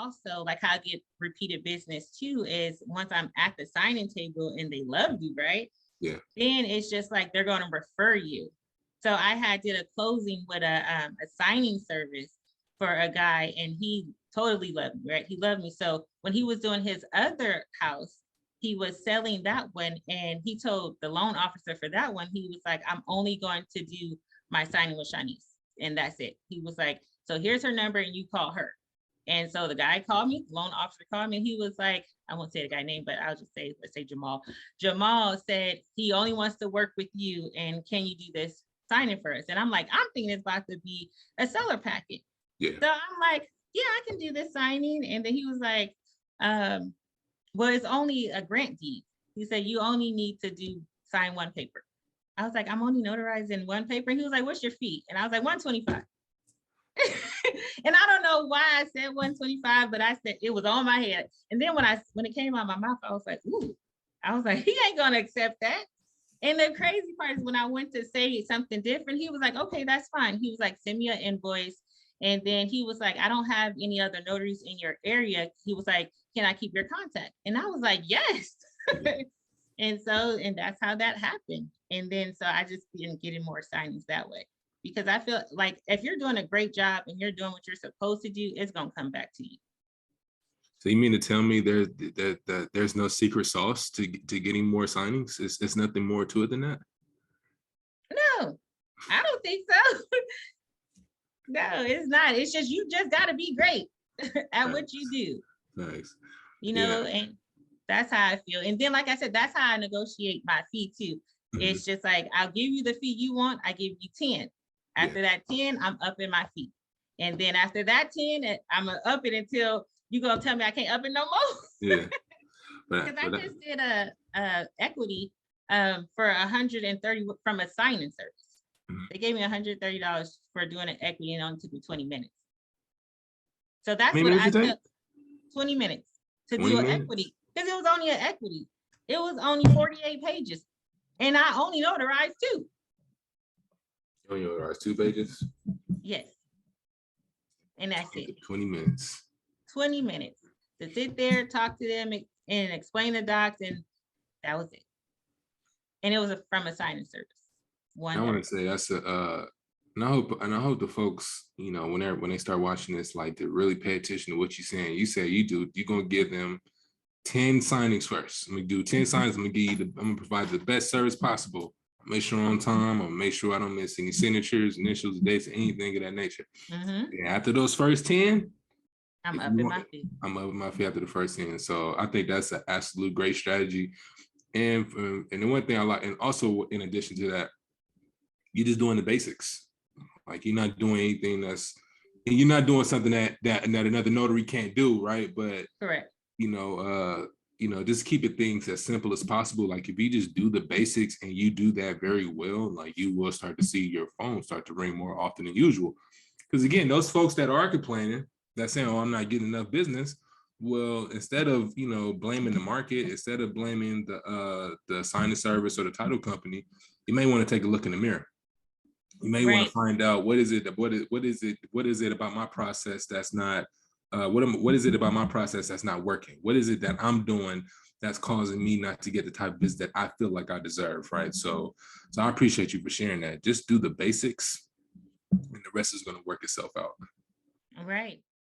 also, like how I get repeated business too, is once I'm at the signing table and they love you, right? Yeah. Then it's just like they're going to refer you. So I did a closing with a signing service for a guy, and he totally loved me, right? He loved me. So when he was doing his other house, he was selling that one, and he told the loan officer for that one, he was like, I'm only going to do my signing with Shanice, and that's it. He was like, so here's her number and you call her. And so the guy called me, the loan officer called me, and he was like, I won't say the guy's name, but I'll just say, let's say Jamal. Jamal said he only wants to work with you, and can you do this signing for us? And I'm like, I'm thinking it's about to be a seller packet. Yeah. So I'm like, yeah, I can do this signing. And then he was like, well, it's only a grant deed. He said, you only need to sign one paper. I was like, I'm only notarizing one paper. He was like, what's your fee? And I was like, $125. And I don't know why I said 125, but I said it was on my head. And then when it came out of my mouth, I was like, ooh, I was like, he ain't gonna accept that. And the crazy part is when I went to say something different, he was like, okay, that's fine. He was like, send me an invoice. And then he was like, I don't have any other notaries in your area. He was like, can I keep your contact? And I was like, yes. And that's how that happened. And then, so I just been getting more signings that way, because I feel like if you're doing a great job and you're doing what you're supposed to do, it's going to come back to you. So you mean to tell me there's no secret sauce to getting more signings? It's nothing more to it than that? No, I don't think so. No, it's not. It's just, you just got to be great at what you do. Nice. You know, and that's how I feel. And then, like I said, that's how I negotiate my fee too. Mm-hmm. It's just like, I'll give you the fee you want. I give you 10. After that 10, I'm upping my fee. And then after that 10, I'm gonna up it until you gonna tell me I can't up it no more. Yeah. Because I just did a equity for 130 from a signing service. Mm-hmm. They gave me $130 for doing an equity, and it only took me 20 minutes. So that's what I took, 20 minutes to do an equity, because it was only an equity. It was only 48 pages, and I only notarized 2. You only notarized 2 pages? Yes. And that's it. 20 minutes. 20 minutes to sit there, talk to them, and explain the docs, and that was it. And it was from a signing service. I want to say that's and I hope the folks, you know, when they start watching this, like, to really pay attention to what you're saying. You say you're gonna give them 10 signings first. I'm gonna do 10 signings. I'm gonna provide the best service possible. Make sure I'm on time. I'll make sure I don't miss any signatures, initials, dates, anything of that nature. Mm-hmm. And after those first 10, I'm upping my fee. I'm upping my fee after the first 10. So I think that's an absolute great strategy. And the one thing I like, and also in addition to that, you're just doing the basics. Like, you're not doing anything you're not doing something that another notary can't do, right? But correct. You know, just keep it things as simple as possible. Like, if you just do the basics and you do that very well, like, you will start to see your phone start to ring more often than usual. Because again, those folks that are complaining, that saying, oh, I'm not getting enough business. Well, instead of, you know, blaming the market, instead of blaming the signing service or the title company, you may want to take a look in the mirror. You may want to find out what is it about my process that's not what is it about my process that's not working? What is it that I'm doing that's causing me not to get the type of business that I feel like I deserve, right? So I appreciate you for sharing that. Just do the basics, and the rest is going to work itself out. Right.